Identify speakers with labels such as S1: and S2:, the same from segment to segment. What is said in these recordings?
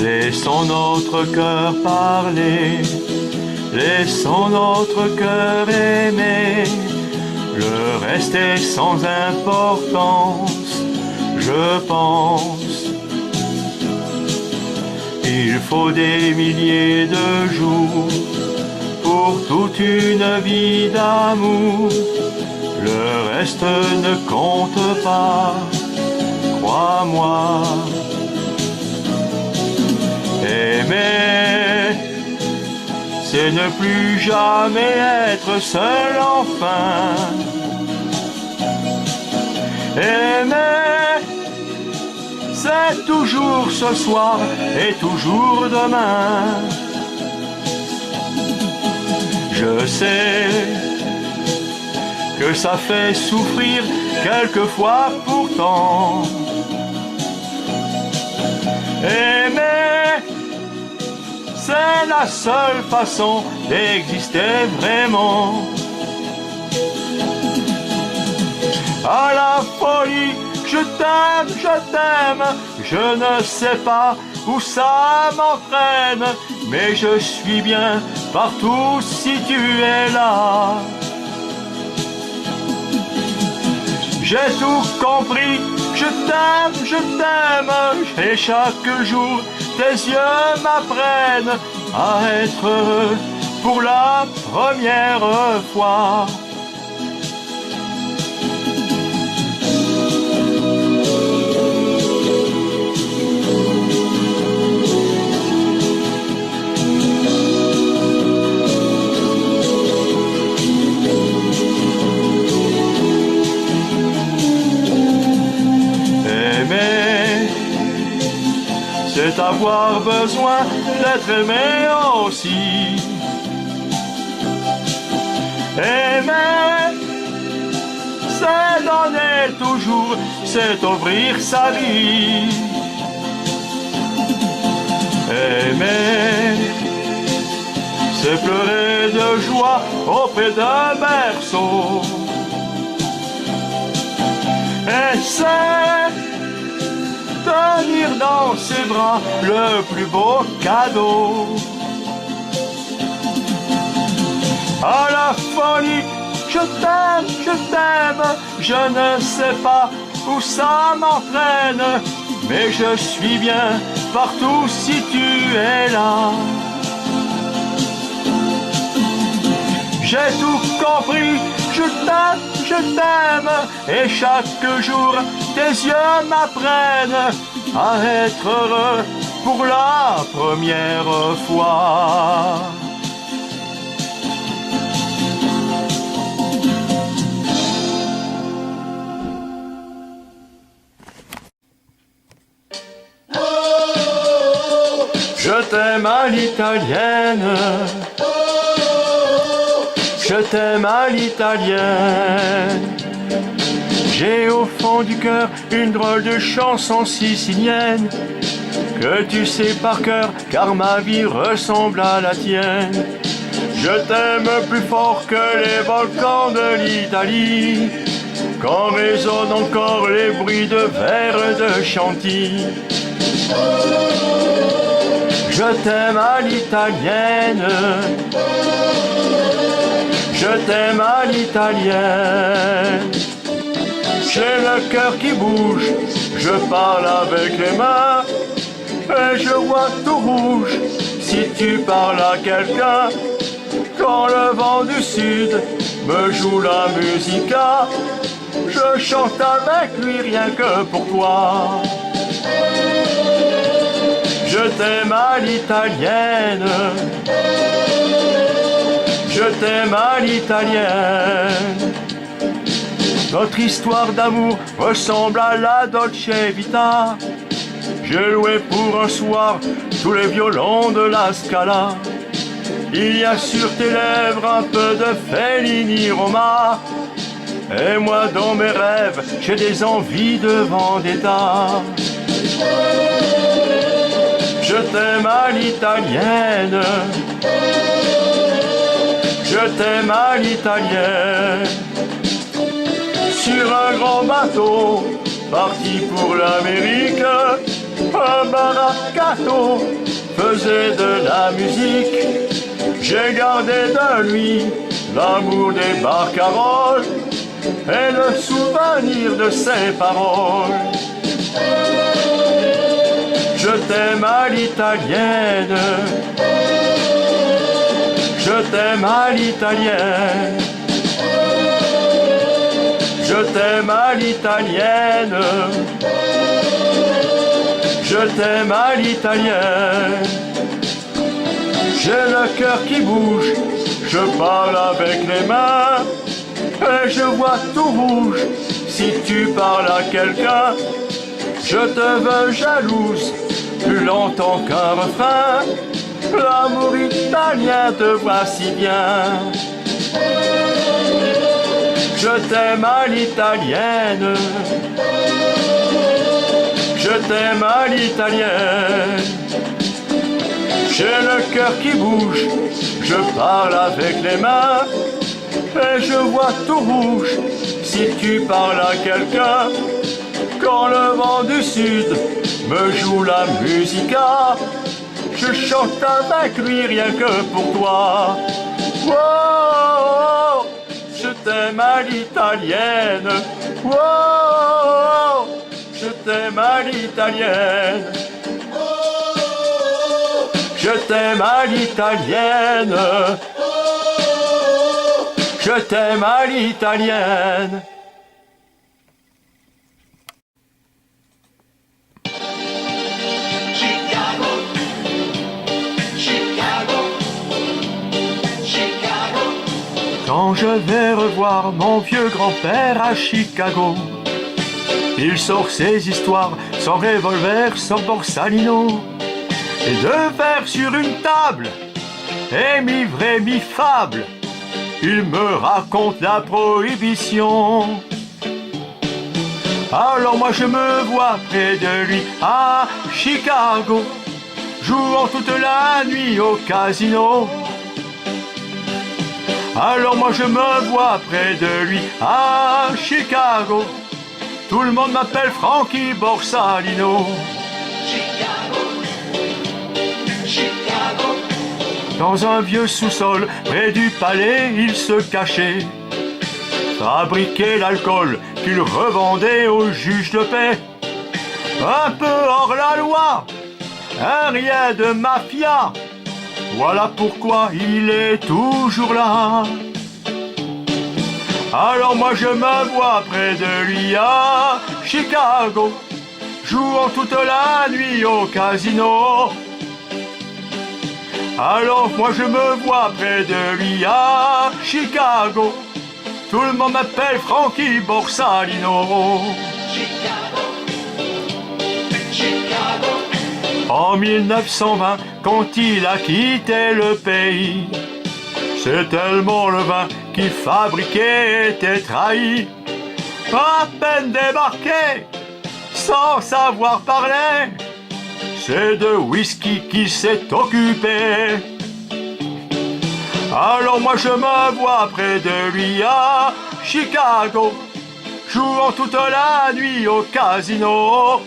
S1: Laissons notre cœur parler, laissons notre cœur aimer. Le reste est sans importance, je pense. Il faut des milliers de jours pour toute une vie d'amour. Le reste ne compte pas, crois-moi. Aimer, c'est ne plus jamais être seul enfin. Aimer, c'est toujours ce soir et toujours demain. Je sais que ça fait souffrir quelquefois pourtant. Aimer, c'est la seule façon d'exister vraiment. À la folie, je t'aime, je ne sais pas où ça m'entraîne, mais je suis bien partout si tu es là. J'ai tout compris, je t'aime, et chaque jour tes yeux m'apprennent à être heureux pour la première fois. C'est avoir besoin d'être aimé aussi. Aimer, c'est donner toujours, c'est ouvrir sa vie. Aimer, c'est pleurer de joie auprès d'un berceau. Et c'est tenir dans ses bras le plus beau cadeau. À la folie, je t'aime, je ne sais pas où ça m'entraîne, mais je suis bien partout si tu es là. J'ai tout compris, je t'aime, et chaque jour tes yeux m'apprennent à être heureux pour la première fois. Je t'aime à l'italienne, je t'aime à l'italienne. J'ai au fond du cœur une drôle de chanson sicilienne que tu sais par cœur car ma vie ressemble à la tienne. Je t'aime plus fort que les volcans de l'Italie, quand résonnent encore les bruits de verre de Chantilly. Je t'aime à l'italienne, je t'aime à l'italienne. J'ai le cœur qui bouge, je parle avec les mains, et je vois tout rouge si tu parles à quelqu'un. Quand le vent du sud me joue la musica, je chante avec lui rien que pour toi. Je t'aime à l'italienne, je t'aime à l'italienne. Notre histoire d'amour ressemble à la Dolce Vita. J'ai loué pour un soir tous les violons de la Scala. Il y a sur tes lèvres un peu de Fellini Roma. Et moi dans mes rêves, j'ai des envies de vendetta. Je t'aime à l'italienne, je t'aime à l'italienne. Sur un grand bateau, parti pour l'Amérique, un bar à staccato faisait de la musique. J'ai gardé de lui l'amour des barcaroles et le souvenir de ses paroles. Je t'aime à l'italienne, je t'aime à l'italienne, je t'aime à l'italienne, je t'aime à l'italienne. J'ai le cœur qui bouge, je parle avec les mains, et je vois tout rouge si tu parles à quelqu'un. Je te veux jalouse, plus longtemps qu'un refrain, l'amour italien te voit si bien. Je t'aime à l'italienne, je t'aime à l'italienne. J'ai le cœur qui bouge, je parle avec les mains, et je vois tout rouge si tu parles à quelqu'un. Quand le vent du sud me joue la musica, je chante avec lui rien que pour toi. Oh, je t'aime à l'italienne. Oh, je t'aime à l'italienne. Je t'aime à l'italienne. Je t'aime à l'italienne. Quand je vais revoir mon vieux grand-père à Chicago, il sort ses histoires, son revolver, son Borsalino, et deux verres sur une table, et mi-vrai, mi-fable, il me raconte la prohibition. Alors moi je me vois près de lui à Chicago, jouant toute la nuit au casino. Alors moi je me vois près de lui à Chicago, tout le monde m'appelle Frankie Borsalino. Dans un vieux sous-sol près du palais il se cachait, fabriquait l'alcool qu'il revendait aux juges de paix. Un peu hors la loi, un rien de mafia, voilà pourquoi il est toujours là. Alors moi je me vois près de lui à Chicago, jouant toute la nuit au casino. Alors moi je me vois près de lui à Chicago, tout le monde m'appelle Frankie Borsalino. En 1920, quand il a quitté le pays, c'est tellement le vin qu'il fabriquait était trahi. À peine débarqué, sans savoir parler, c'est de whisky qui s'est occupé. Alors moi je me vois près de lui à Chicago, jouant toute la nuit au casino.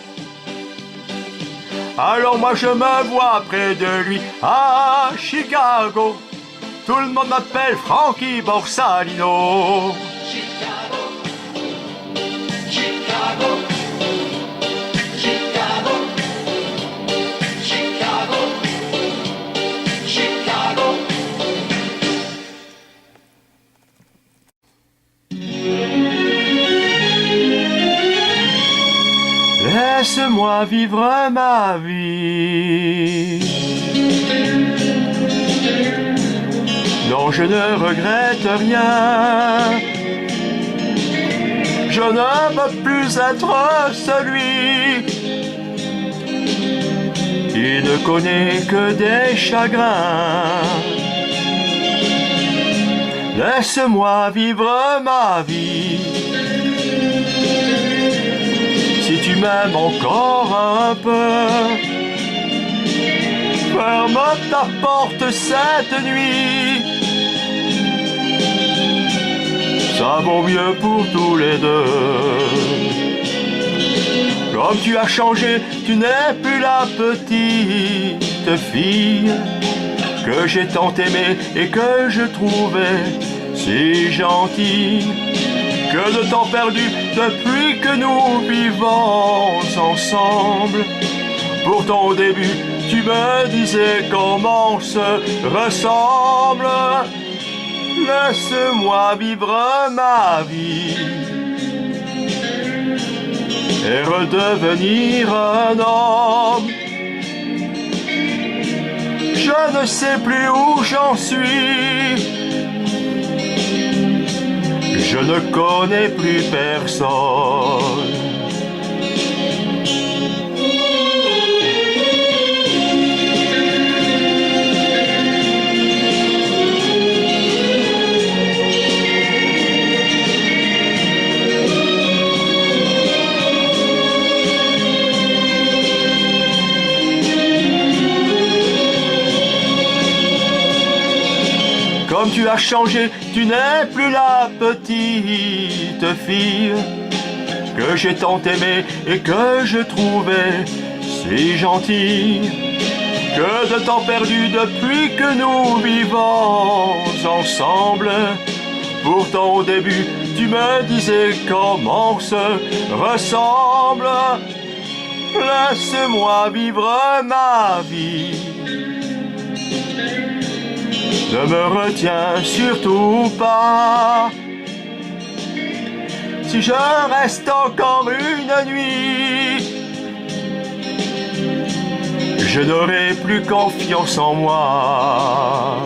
S1: Alors moi je me vois près de lui à Chicago, tout le monde m'appelle Frankie Borsalino. Chicago, Chicago, Chicago, Chicago, Chicago. Laisse-moi vivre ma vie. Non, je ne regrette rien. Je ne veux plus être celui qui ne connaît que des chagrins. Laisse-moi vivre ma vie. Si tu m'aimes encore un peu, ferme ta porte cette nuit. Ça vaut mieux pour tous les deux. Comme tu as changé, tu n'es plus la petite fille que j'ai tant aimée et que je trouvais si gentille. Que de temps perdu depuis que nous vivons ensemble. Pourtant au début, tu me disais comment on se ressemble. Laisse-moi vivre ma vie et redevenir un homme. Je ne sais plus où j'en suis. Je ne connais plus personne. Comme tu as changé, tu n'es plus la petite fille que j'ai tant aimée et que je trouvais si gentille. Que de temps perdu depuis que nous vivons ensemble. Pourtant au début, tu me disais comment on se ressemble. Laisse-moi vivre ma vie. Ne me retiens surtout pas. Si je reste encore une nuit, je n'aurai plus confiance en moi.